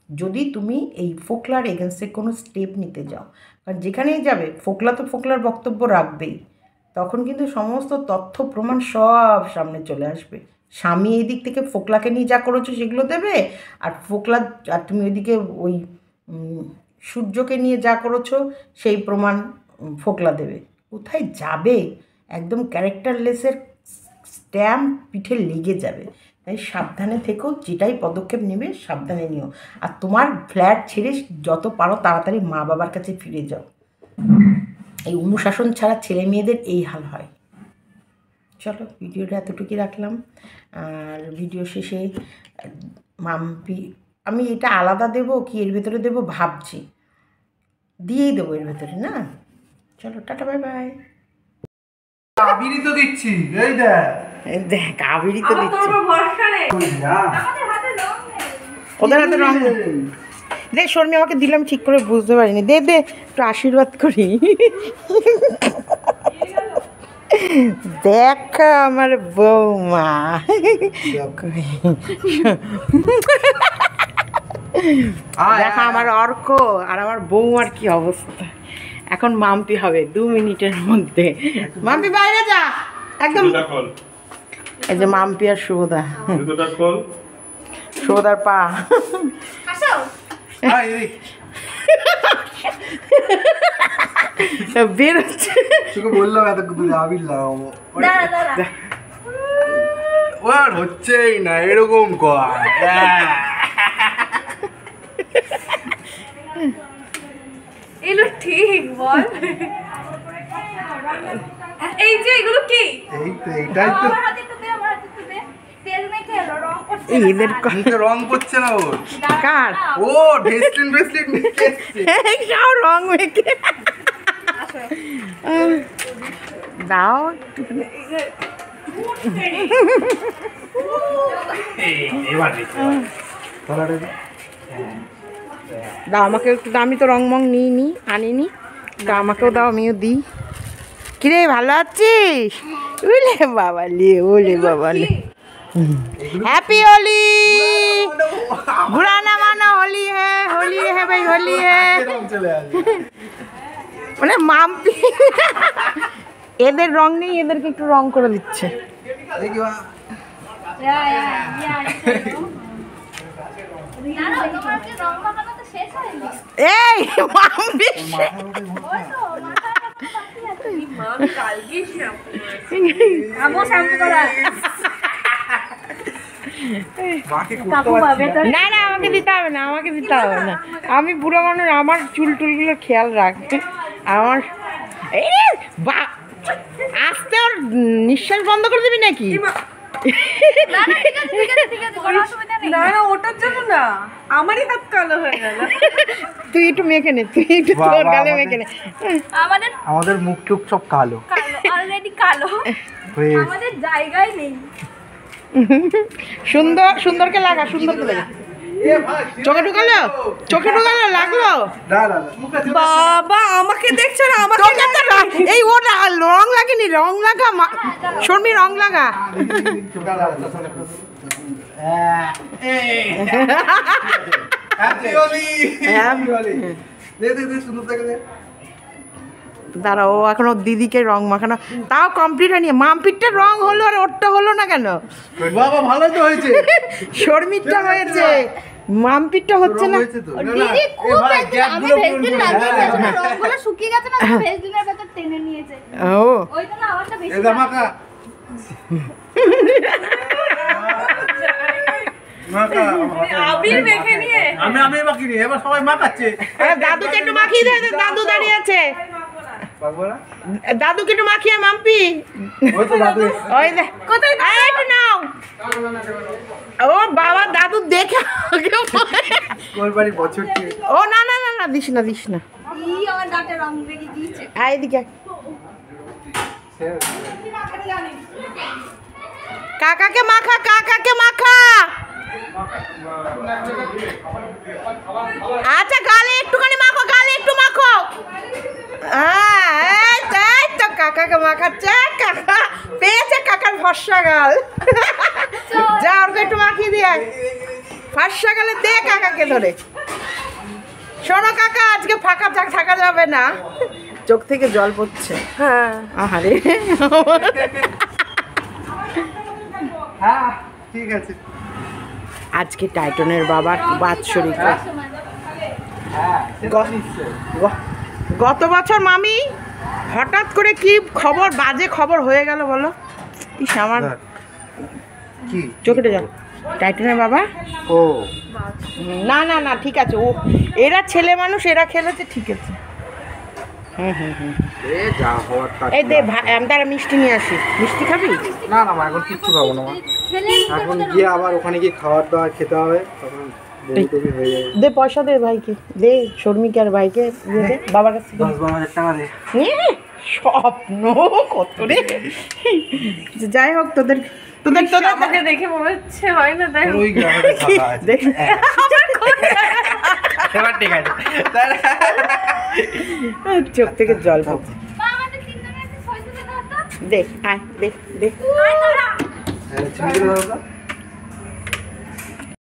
যদি তুমি এই ফোকলার এগেনস্টে কোনো স্টেপ নিতে যাও। কারণ যেখানেই যাবে ফোকলা তো ফোকলার বক্তব্য রাখবেই, তখন কিন্তু সমস্ত তথ্য প্রমাণ সব সামনে চলে আসবে। স্বামী এই দিক থেকে ফোকলাকে নিয়ে যা করেছো সেগুলো দেবে, আর আর তুমি ওইদিকে ওই সূর্যকে নিয়ে যা করেছো সেই প্রমাণ ফোকলা দেবে। কোথায় যাবে? একদম ক্যারেক্টারলেসের স্ট্যাম্প পিঠে লেগে যাবে। তাই সাবধানে থেকো, যেটাই পদক্ষেপ নেবে সাবধানে নিও। আর তোমার ফ্ল্যাট ছেড়ে যত পারো তাড়াতাড়ি মা বাবার কাছে ফিরে যাও। এই অনুশাসন ছাড়া ছেলে মেয়েদের এই হাল হয়। চলো, ভিডিওটা এতটুকুই রাখলাম। আর ভিডিও শেষে আমি এটা আলাদা দেবো কি এর ভেতরে দেবো ভাবছি, দিয়েই দেবো এর ভেতরে না। চলো, টাটা, বাই বাই। কাবেরি তো দিচ্ছি, এই দেখ কাবেরি তো দিচ্ছি, ওদের হাতে রং দে। শর্মি আমাকে দিলাম, ঠিক করে বুঝতে পারিনি, দে একটু আশীর্বাদ করি। দেখ আমার বৌমা, দেখা আমার অর্ক আর আমার বৌমার কি অবস্থা। এখন মাম্পি হবে 2 মিনিটের মধ্যে। মাম্পি বাইরে যা একদম। এই যে মাম্পি আর শুভদা, শুভদার পা বের হচ্ছে। তোকে বললাম এত দূরে আবির লাগাবো, আর হচ্ছেই না, এরকম কর। এগুলো ঠিক বল, এই যে এগুলো কি? এই তো এইটাই তো, এদের মুখে রং করছে না ওর। কার ও ভেসলিন ভেসলিন মেখে এসছে। সব রং মেখে দাও দাও আমাকে একটু। আমি তো রং মং নিইনি, আনিনি, তা আমাকেও দাও, আমিও দিই। কিরে ভালো আছিস? ওলে বাবা লে, ওলে বাবা লে। हैप्पी होली, बुरा ना मानो, होली है भाई, होली है। মানে মাম্পি এদের রং নেই, এদেরকে একটু রং করে দিচ্ছে। এই মাম্পি না না আমাকে দিতে হবে না, আমাকে দিতে হবে না। আমি বুড়ো মানুষ, আমার চুল টুলগুলো খেয়াল রাখবে আমার। এই আস্তে ওর নিঃশ্বাস বন্ধ করে দিবি নাকি? না না ওটার জন্য না, আমারই হাত কালো হয়ে গেল। তুই একটু মেখে নে, তুই একটু তোর গালে মেখে নে। আমাদের মুখ টুক সব কালো, অলরেডি কালো, আমাদের জায়গায় নেই। সুন্দর সুন্দরকে লাগা, সুন্দরকে লাগা। চোখে ঢুকালো, চোখে ঢুকালো, লাগলো। বাবা আমাকে দেখছো না? আমাকে এই ওটা রং লাগেনি, রং লাগা শর্মি, রং লাগা। দাঁড়া, ও এখন ওর দিদিকে রং মাখানো, তাও কমপ্লিট হয়নি। মাম্পিরটা রং হলো আর ওরটা হলো না কেন? বাবা ভালো তো হয়েছে, শর্মিরটা হয়েছে, মাম্পিরটা হচ্ছে না। দিদি খুব আমি ভেজদিন লাগিয়েছি, রংগুলো শুকিয়ে গেছে না, ভেজদিনের ভেতর টেনে নিয়েছে। ও ওই জন্য আমারটা বেশি এই মাখা মাখা আবির মেখে নিয়ে আমি বাকি নেই, এবার সবাই মাখাচ্ছে। দাদুকে একটু মাখিয়ে দে, দাদু দাঁড়িয়ে আছে। দাদুকে একটু মাখিয়ে মাম্পি, ওই তো দাদু ওই দে কোথায়, একটু নাও। ও বাবা, দাদু দেখে কোন বাড়ি বছর কি। ও না না না না, দিস না, দিস না। ই আমার দাঁতে রং বেরিয়ে গিয়েছে। আয় এদিকে, কাকাকে মাখা, কাকাকে মাখা। আচ্ছা গালে একটুখানি মাখো, গালে একটু মাখো। এই তো কাকাকে মাখাচ্ছে, কাকা পেয়েছে কাকার ফর্সা গাল। যা ওকে একটু মাখিয়ে দিয়ে ফর্সা গালে দে কাকাকে ধরে। শোনো কাকা, আজকে ফাঁকা থাকা যাবে না, চোখ থেকে জল পড়ছে। হ্যাঁ আরে হ্যাঁ ঠিক আছে। আজকে টাইটনের বাবা বাৎসরিক। হ্যাঁ গত বছর মামি হঠাৎ করে কি খবর, বাজে খবর হয়ে গেল বলো। ইস আমার কি চোখে যাও। টাইটনের বাবা, ও না না না ঠিক আছে, ও এরা ছেলে মানুষ, এরা খেলেছে, ঠিক আছে। হুম এ যা হওয়ার তা। এই দে তারা মিষ্টি নিয়ে আসি। মিষ্টি খাবি? না না মা, এখন কিচ্ছু খাবো না মা, এখন গিয়ে আবার ওখানে গিয়ে খাবার দাবার খেতে হবে, তখন বমি টমি হয়ে যাবে। দে পয়সা দে ভাইকে, দে শর্মিকে আর ভাইকে দিয়ে দে, বাবার কাছে দে। 10-12 হাজার টাকা দে। স্বপ্ন কত রে। যাই হোক, তোদের তোদের তোদের আমাকে দেখে মনে হচ্ছে হয় না, তাই ওই গ্রামে থাকা আছে। দেখ এবার ঠিক আছে। চোখ থেকে জল পড়ছে। মা আমাদের তিনজনের একটা ছয় তুলে দাও তো। দেখ আয় দেখ দেখ হ্যাঁ চিনি দাও